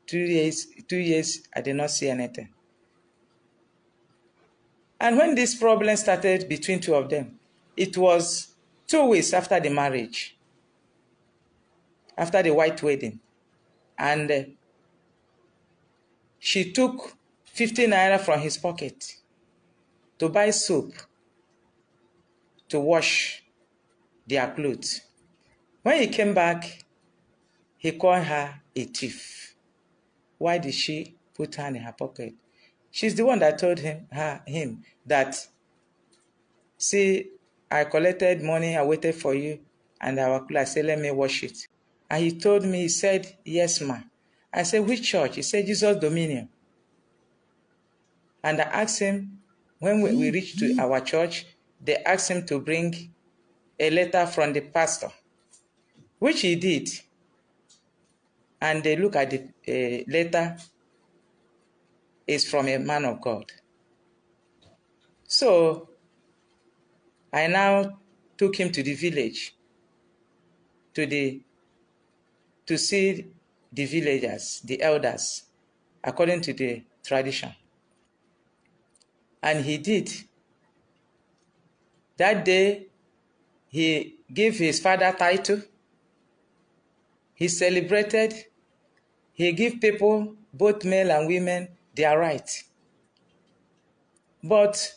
2 years, I did not see anything. And when this problem started between two of them, it was 2 weeks after the marriage, after the white wedding. And she took 50 naira from his pocket to buy soap to wash their clothes. When he came back, he called her a thief. Why did she put her in her pocket? She's the one that told him that, see, I collected money, I waited for you, and I said, let me wash it. And he told me, he said, yes, ma. I said, which church? He said, Jesus Dominion. And I asked him, when we reached to our church, they asked him to bring a letter from the pastor, which he did. And they look at the letter, it's from a man of God. So I now took him to the village to see the villagers, the elders, according to the tradition. And he did. That day, he gave his father title. He celebrated. He gave people, both male and women, their right. But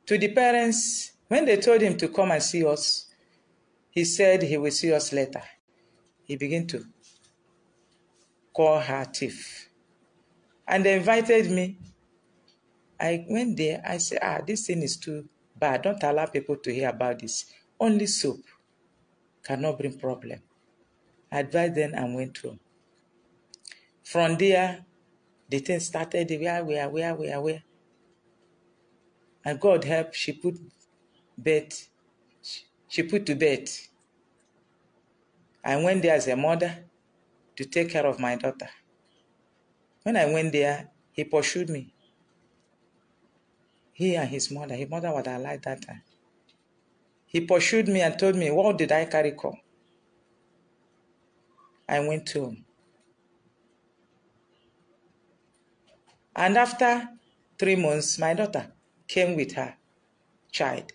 to the parents, when they told him to come and see us, he said he will see us later. He began to call her thief. And they invited me. I went there. I said, this thing is too bad. Don't allow people to hear about this. Only soap cannot bring problem. I advised them and went home. From there, the thing started where. And God help, she put to bed. I went there as a mother to take care of my daughter. When I went there, he pursued me. He and his mother. His mother was alive that time. He pursued me and told me, what did I carry come? I went home. And after 3 months, my daughter came with her child.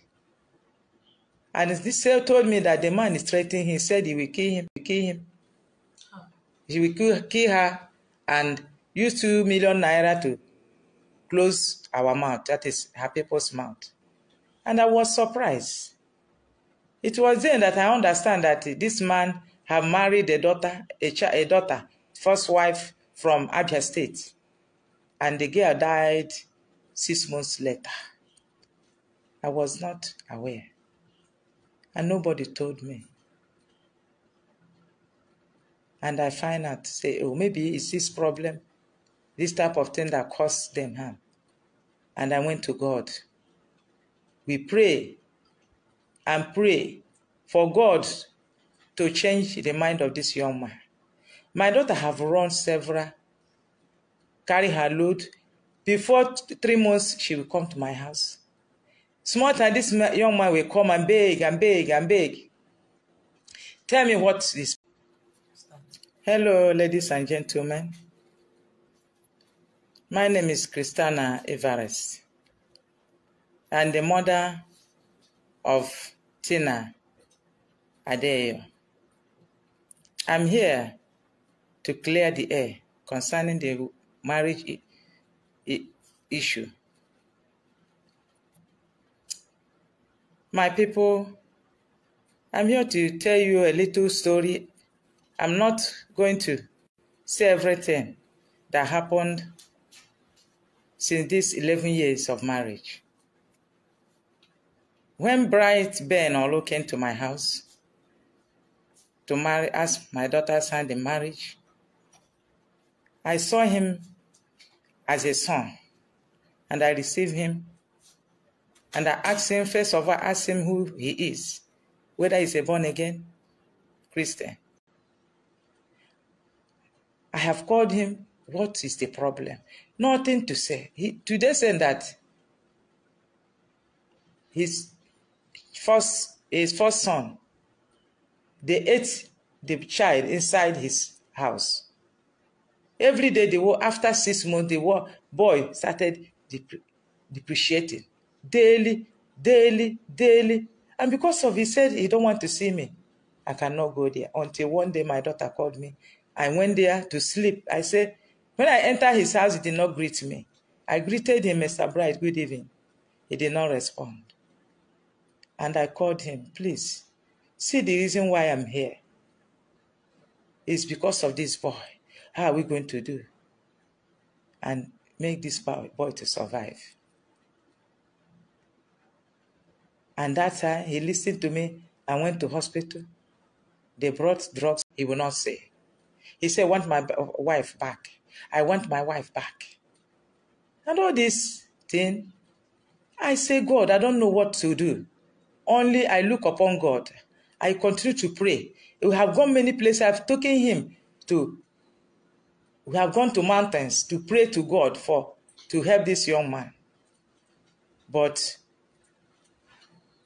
And this cell told me that the man is threatening him. He said he will kill him. He will kill her and use 2 million naira to close our mouth, that is her people's mouth. And I was surprised. It was then that I understand that this man had married a daughter, first wife from Abia State. And the girl died 6 months later. I was not aware. And nobody told me. And I find out, say, maybe it's this problem, this type of thing that caused them harm. And I went to God. We pray and pray for God to change the mind of this young man. My daughter have run several, carry her load. Before 3 months, she will come to my house. Small time, this young man will come and beg and beg and beg. Tell me what is. Hello, ladies and gentlemen. My name is Christiana Everest. I'm the mother of Tina Adeyo. I'm here to clear the air concerning the marriage issue. My people, I'm here to tell you a little story. I'm not going to say everything that happened since these 11 years of marriage. When Bright Ben Olu came to my house to marry, ask my daughter's hand in marriage, I saw him as a son, and I received him. And I asked him, first of all, I asked him who he is, whether he's a born-again Christian. I have called him, what is the problem? Nothing to say. Today said that his first son, they ate the child inside his house. Every day, after 6 months, the boy started depreciating. Daily, daily, daily. And because of he said he don't want to see me, I cannot go there. Until one day my daughter called me. I went there to sleep. I said, when I entered his house, he did not greet me. I greeted him, Mr. Bright, good evening. He did not respond. And I called him, please, see the reason why I'm here. It's because of this boy. How are we going to do? And make this boy to survive. And that time, he listened to me and went to hospital. They brought drugs. He will not say. He said, I want my wife back. I want my wife back. And all this thing, I say, God, I don't know what to do. Only I look upon God. I continue to pray. We have gone many places. I've taken him to, we have gone to mountains to pray to God to help this young man. But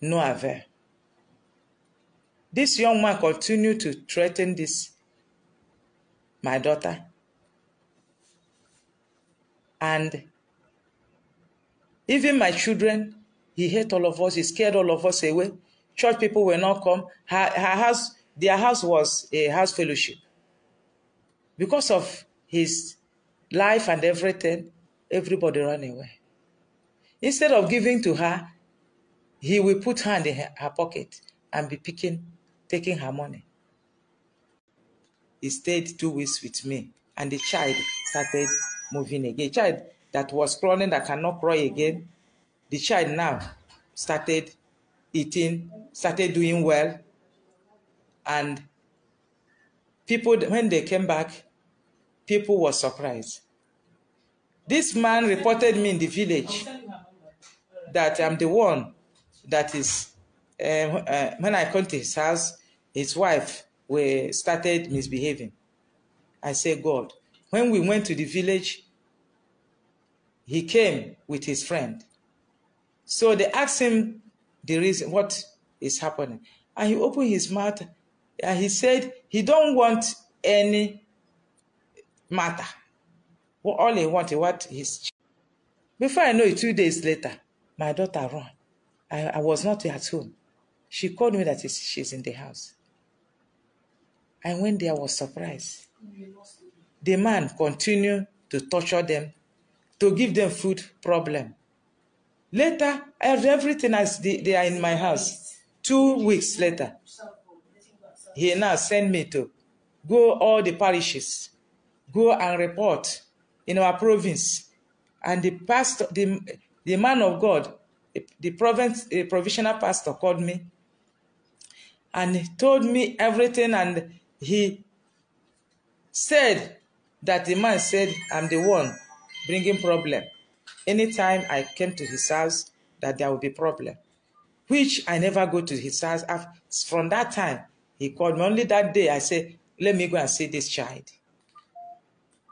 no avail. This young man continued to threaten my daughter. And even my children, he hate all of us. He scared all of us away. Church people will not come. Their house was a house fellowship. Because of his life and everything, everybody ran away. Instead of giving to her, he will put her in her pocket and be taking her money. He stayed 2 weeks with me, and the child started moving again. The child that was crawling, that cannot crawl again, the child now started eating, started doing well. And people, when they came back, people were surprised. This man reported me in the village that I'm the one that is, when I come to his house, his wife started misbehaving. I said, God, when we went to the village, he came with his friend. So they asked him the reason, what is happening. And he opened his mouth and he said he don't want any matter. Well, all he wanted was his. Before I know it, 2 days later, my daughter ran. I was not at home. She called me that she's in the house. I went there, I was surprised. The man continued to torture them, to give them food problem. Later, everything they are in my house. 2 weeks later, he now sent me to go all the parishes, go and report in our province. And the pastor, the man of God, the provisional pastor called me and he told me everything, and he said that the man said I'm the one bringing problem. Anytime I came to his house, that there would be problem, which I never go to his house. From that time, he called me. Only that day, I said, let me go and see this child.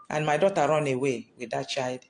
And my daughter ran away with that child.